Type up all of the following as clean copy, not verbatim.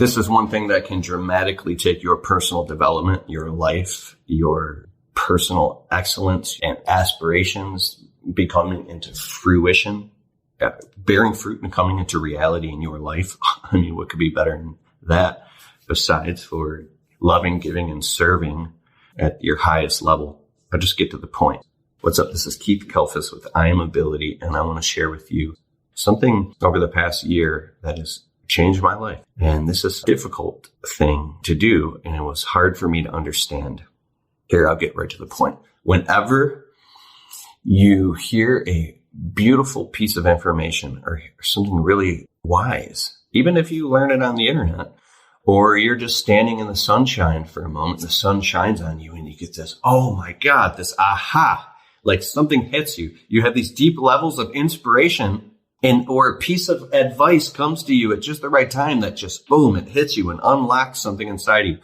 This is one thing that can dramatically take your personal development, your life, your personal excellence and aspirations becoming into fruition, bearing fruit and coming into reality in your life. I mean, what could be better than that besides for loving, giving, and serving at your highest level? I'll just get to the point. What's up? This is Keith Kalfas with I Am Ability, and I want to share with you something over the past year that has changed my life. And this is a difficult thing to do, and it was hard for me to understand. Here, I'll get right to the point. Whenever you hear a beautiful piece of information or something really wise, even if you learn it on the internet, or you're just standing in the sunshine for a moment, the sun shines on you and you get this, oh my God, this aha, like something hits you. You have these deep levels of inspiration or a piece of advice comes to you at just the right time that just boom, it hits you and unlocks something inside you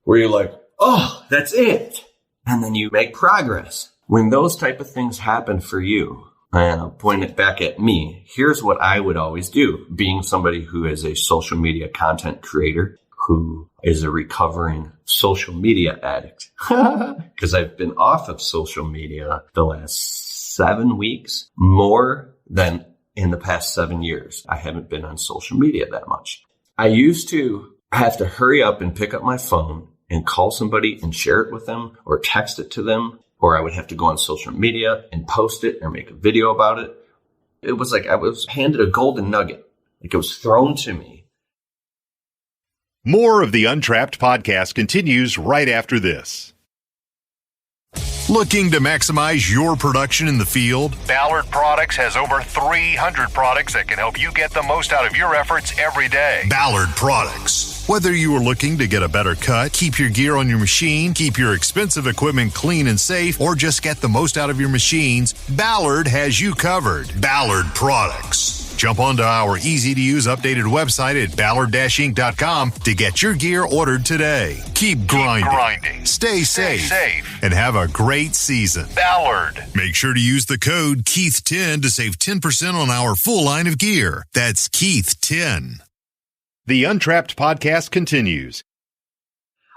where you're like, oh, that's it. And then you make progress. When those type of things happen for you, and I'll point it back at me, here's what I would always do, being somebody who is a social media content creator, who is a recovering social media addict, because I've been off of social media the last 7 weeks, more than in the past 7 years. I haven't been on social media that much. I used to have to hurry up and pick up my phone and call somebody and share it with them or text it to them, or I would have to go on social media and post it or make a video about it. It was like I was handed a golden nugget, like it was thrown to me. More of the Untrapped podcast continues right after this. Looking to maximize your production in the field? Ballard Products has over 300 products that can help you get the most out of your efforts every day. Ballard Products. Whether you are looking to get a better cut, keep your gear on your machine, keep your expensive equipment clean and safe, or just get the most out of your machines, Ballard has you covered. Ballard Products. Jump onto our easy-to-use updated website at ballard-inc.com to get your gear ordered today. Keep grinding. Stay safe. And have a great season. Ballard. Make sure to use the code Keith10 to save 10% on our full line of gear. That's Keith10. The Untrapped podcast continues.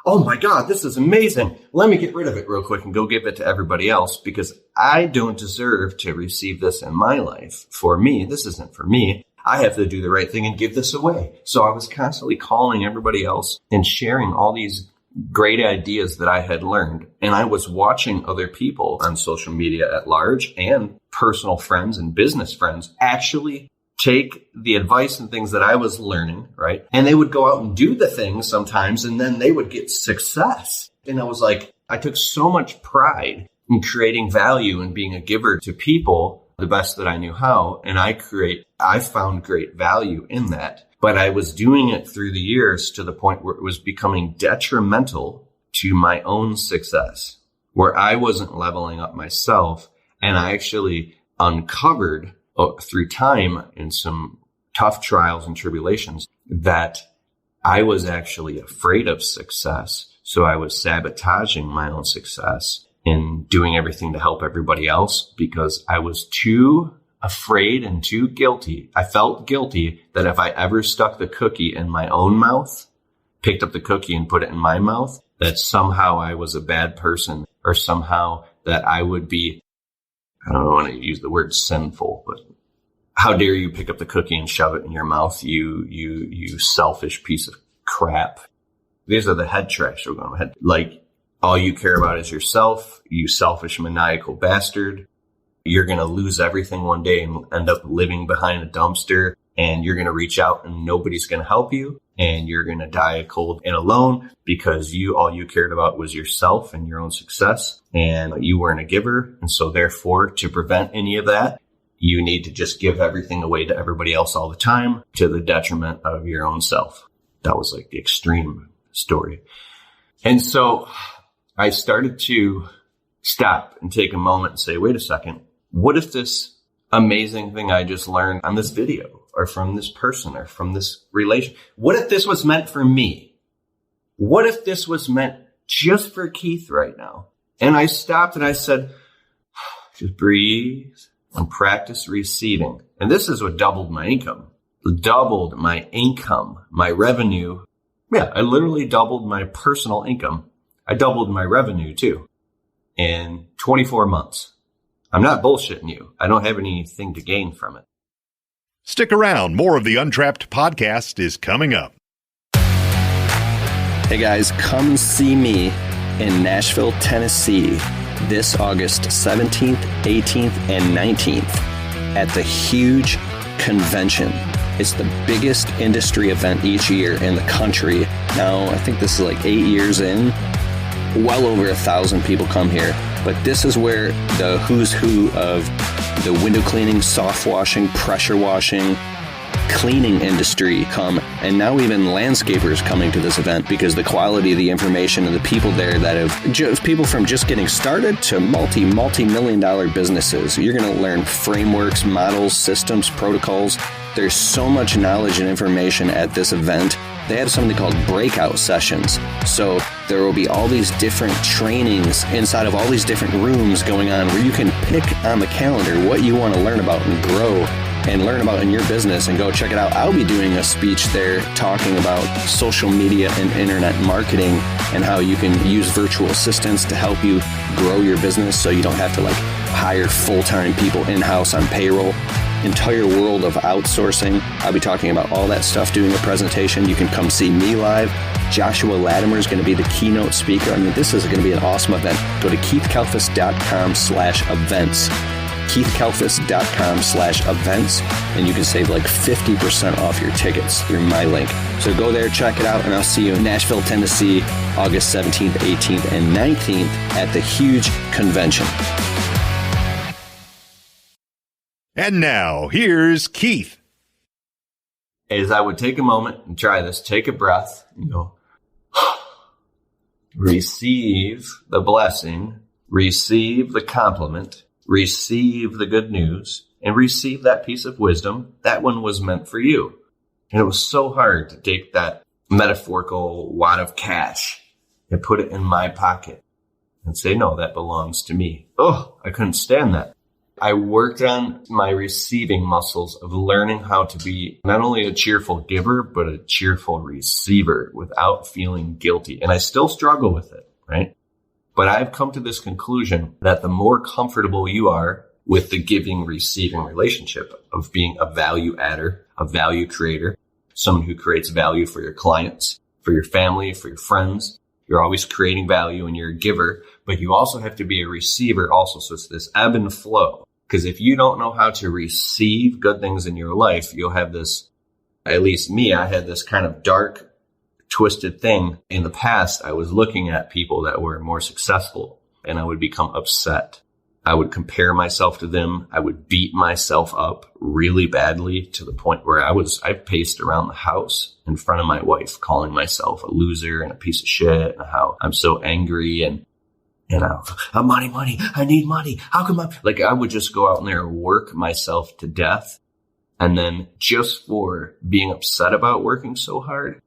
Oh my God, this is amazing. Let me get rid of it real quick and go give it to everybody else because I don't deserve to receive this in my life. For me, this isn't for me. I have to do the right thing and give this away. So I was constantly calling everybody else and sharing all these great ideas that I had learned. And I was watching other people on social media at large and personal friends and business friends actually take the advice and things that I was learning, right? And they would go out and do the things sometimes, and then they would get success. And I was like, I took so much pride in creating value and being a giver to people the best that I knew how. And I found great value in that. But I was doing it through the years to the point where it was becoming detrimental to my own success, where I wasn't leveling up myself. And I actually uncovered through time and some tough trials and tribulations that I was actually afraid of success. So I was sabotaging my own success and doing everything to help everybody else because I was too afraid and too guilty. I felt guilty that if I ever stuck the cookie in my own mouth, picked up the cookie and put it in my mouth, that somehow I was a bad person or somehow that I would be, I don't want to use the word sinful, but how dare you pick up the cookie and shove it in your mouth, you selfish piece of crap. These are the head trash. Like, all you care about is yourself, you selfish, maniacal bastard. You're going to lose everything one day and end up living behind a dumpster, and you're going to reach out and nobody's going to help you, and you're going to die cold and alone because all you cared about was yourself and your own success, and you weren't a giver. And so therefore, to prevent any of that, you need to just give everything away to everybody else all the time to the detriment of your own self. That was like the extreme story. And so I started to stop and take a moment and say, wait a second, what if this amazing thing I just learned on this video or from this person or from this relation, what if this was meant for me? What if this was meant just for Keith right now? And I stopped and I said, just breathe and practice receiving. And this is what doubled my income. doubled my income, my revenue. Yeah, I literally doubled my personal income. I doubled my revenue too in 24 months. I'm not bullshitting you. I don't have anything to gain from it. Stick around. More of the Untrapped podcast is coming up. Hey guys, come see me in Nashville, Tennessee this August 17th, 18th, and 19th at the huge convention. It's the biggest industry event each year in the country. Now, I think this is like 8 years in. Well over 1,000 people come here. But this is where the who's who of the window cleaning, soft washing, pressure washing, cleaning industry come, and now even landscapers coming to this event because the quality of the information and the people there that have people from just getting started to multi-million dollar businesses. You're going to learn frameworks, models, systems, protocols. There's so much knowledge and information at this event. They have something called breakout sessions. So there will be all these different trainings inside of all these different rooms going on where you can pick on the calendar what you want to learn about and grow and learn about in your business and go check it out. I'll be doing a speech there talking about social media and internet marketing and how you can use virtual assistants to help you grow your business so you don't have to hire full-time people in-house on payroll. Entire world of outsourcing. I'll be talking about all that stuff, doing a presentation. You can come see me live. Joshua Latimer is going to be the keynote speaker. I mean, this is going to be an awesome event. Go to keithkalfas.com/events. keithkalfas.com/events, and you can save 50% off your tickets through my link. So go there, check it out, and I'll see you in Nashville, Tennessee, August 17th, 18th, and 19th at the huge convention. And now, here's Keith. Is I would take a moment and try this, take a breath, and go, receive the blessing, receive the compliment, receive the good news, and receive that piece of wisdom. That one was meant for you. And it was so hard to take that metaphorical wad of cash and put it in my pocket and say, no, that belongs to me. Oh, I couldn't stand that. I worked on my receiving muscles of learning how to be not only a cheerful giver, but a cheerful receiver without feeling guilty. And I still struggle with it, right? But I've come to this conclusion that the more comfortable you are with the giving-receiving relationship of being a value adder, a value creator, someone who creates value for your clients, for your family, for your friends, you're always creating value and you're a giver, but you also have to be a receiver also. So it's this ebb and flow. Because if you don't know how to receive good things in your life, you'll have this, at least me, I had this kind of dark, twisted thing. In the past, I was looking at people that were more successful and I would become upset. I would compare myself to them. I would beat myself up really badly to the point where I paced around the house in front of my wife, calling myself a loser and a piece of shit and how I'm so angry and I'm money. I need money. How come I would just go out in there and work myself to death. And then just for being upset about working so hard,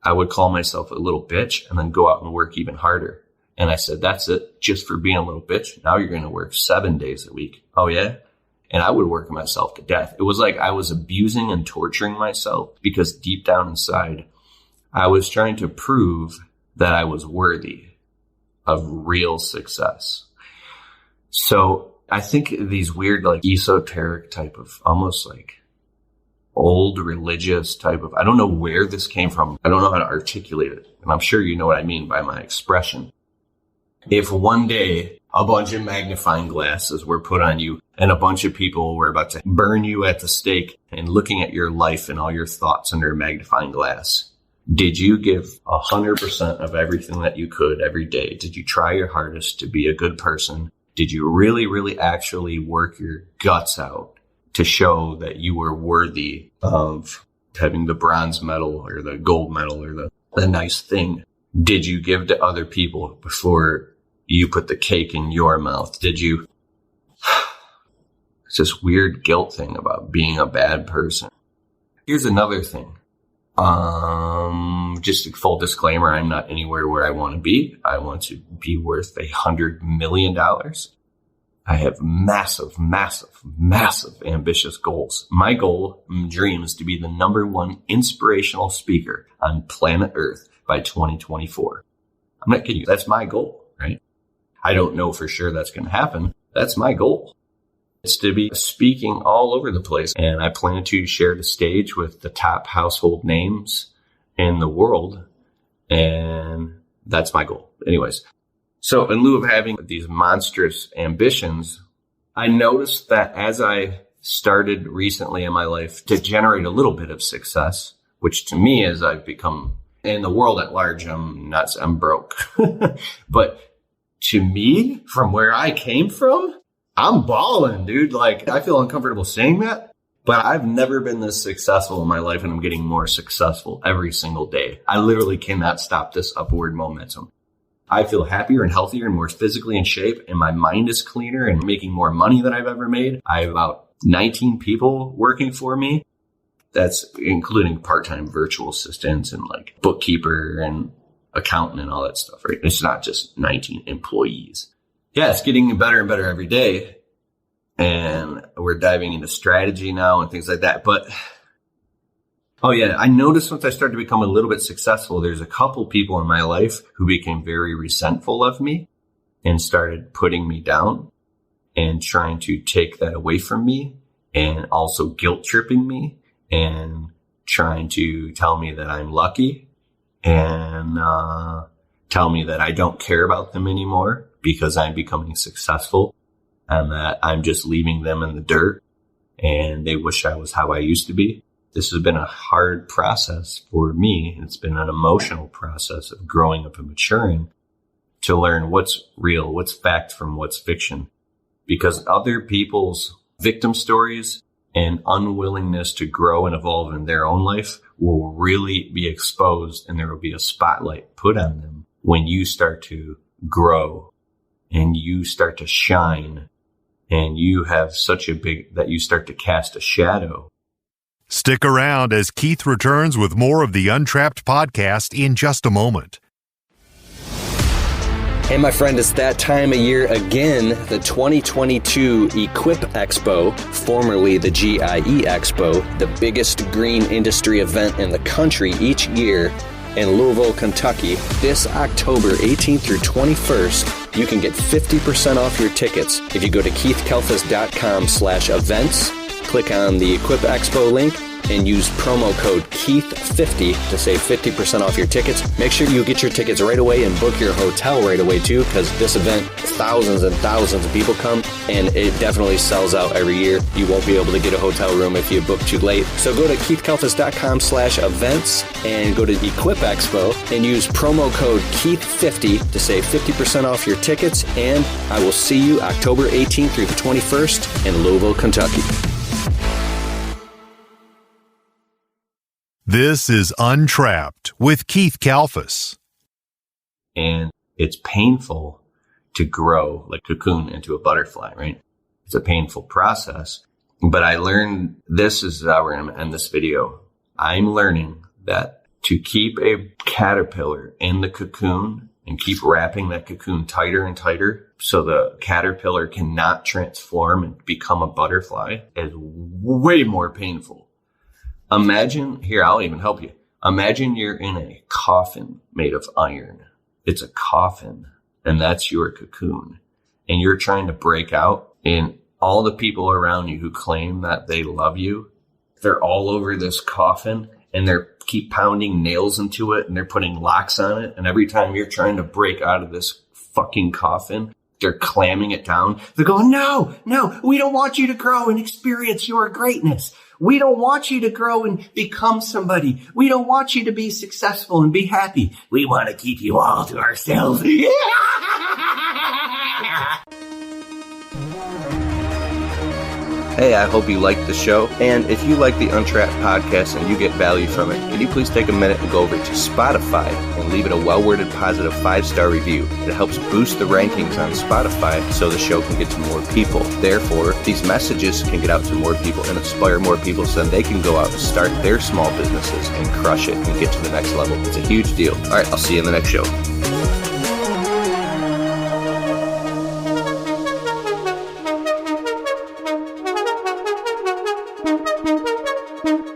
I would call myself a little bitch and then go out and work even harder. And I said, that's it. Just for being a little bitch. Now you're going to work 7 days a week. Oh, yeah? And I would work myself to death. It was like I was abusing and torturing myself because deep down inside, I was trying to prove that I was worthy of real success. So I think these weird, esoteric type of almost old religious type of, I don't know where this came from. I don't know how to articulate it. And I'm sure you know what I mean by my expression. If one day a bunch of magnifying glasses were put on you and a bunch of people were about to burn you at the stake and looking at your life and all your thoughts under a magnifying glass, did you give 100% of everything that you could every day? Did you try your hardest to be a good person? Did you really, really actually work your guts out to show that you were worthy of having the bronze medal or the gold medal or the nice thing? Did you give to other people before you put the cake in your mouth? Did you? It's this weird guilt thing about being a bad person. Here's another thing. Just a full disclaimer, I'm not anywhere where I want to be. I want to be worth $100 million. I have massive, massive, massive ambitious goals. My goal and dream is to be the #1 inspirational speaker on planet Earth by 2024. I'm not kidding you. That's my goal, right? I don't know for sure that's going to happen. That's my goal. It's to be speaking all over the place. And I plan to share the stage with the top household names in the world. And that's my goal. Anyways, so in lieu of having these monstrous ambitions, I noticed that as I started recently in my life to generate a little bit of success, which to me, as I've become in the world at large, I'm broke. But to me, from where I came from, I'm balling, dude. Like, I feel uncomfortable saying that, but I've never been this successful in my life, and I'm getting more successful every single day. I literally cannot stop this upward momentum. I feel happier and healthier and more physically in shape, and my mind is cleaner and making more money than I've ever made. I have about 19 people working for me. That's including part-time virtual assistants and like bookkeeper and accountant and all that stuff, right? It's not just 19 employees. Yeah, it's getting better and better every day. And we're diving into strategy now and things like that. But, oh yeah, I noticed once I started to become a little bit successful, there's a couple people in my life who became very resentful of me and started putting me down and trying to take that away from me and also guilt tripping me and trying to tell me that I'm lucky and tell me that I don't care about them anymore because I'm becoming successful and that I'm just leaving them in the dirt and they wish I was how I used to be. This has been a hard process for me. It's been an emotional process of growing up and maturing to learn what's real, what's fact from what's fiction, because other people's victim stories and unwillingness to grow and evolve in their own life will really be exposed, and there will be a spotlight put on them when you start to grow and you start to shine and you have such a big that you start to cast a shadow. Stick around as Keith returns with more of the Untrapped podcast in just a moment. Hey, my friend, it's that time of year again, the 2022 Equip Expo, formerly the GIE Expo, the biggest green industry event in the country each year in Louisville, Kentucky. This October 18th through 21st, you can get 50% off your tickets if you go to keithkalfas.com/events, click on the Equip Expo link, and use promo code KEITH50 to save 50% off your tickets. Make sure you get your tickets right away and book your hotel right away too, because this event, thousands and thousands of people come, and it definitely sells out every year. You won't be able to get a hotel room if you book too late. So go to keithkalfas.com/events and go to Equip Expo and use promo code KEITH50 to save 50% off your tickets. And I will see you October 18th through the 21st in Louisville, Kentucky. This is Untrapped with Keith Kalfas. And it's painful to grow like a cocoon into a butterfly, right? It's a painful process. But I learned, this is how we're going to end this video. I'm learning that to keep a caterpillar in the cocoon and keep wrapping that cocoon tighter and tighter so the caterpillar cannot transform and become a butterfly is way more painful. Imagine, here, I'll even help you. Imagine you're in a coffin made of iron. It's a coffin, and that's your cocoon. And you're trying to break out, and all the people around you who claim that they love you, they're all over this coffin, and they're keep pounding nails into it, and they're putting locks on it. And every time you're trying to break out of this fucking coffin, they're clamming it down. They're going, no, we don't want you to grow and experience your greatness. We don't want you to grow and become somebody. We don't want you to be successful and be happy. We want to keep you all to ourselves. Hey, I hope you liked the show. And if you like the Untrapped podcast and you get value from it, can you please take a minute and go over to Spotify and leave it a well-worded positive 5-star review. It helps boost the rankings on Spotify so the show can get to more people. Therefore, these messages can get out to more people and inspire more people so then they can go out and start their small businesses and crush it and get to the next level. It's a huge deal. All right, I'll see you in the next show. you.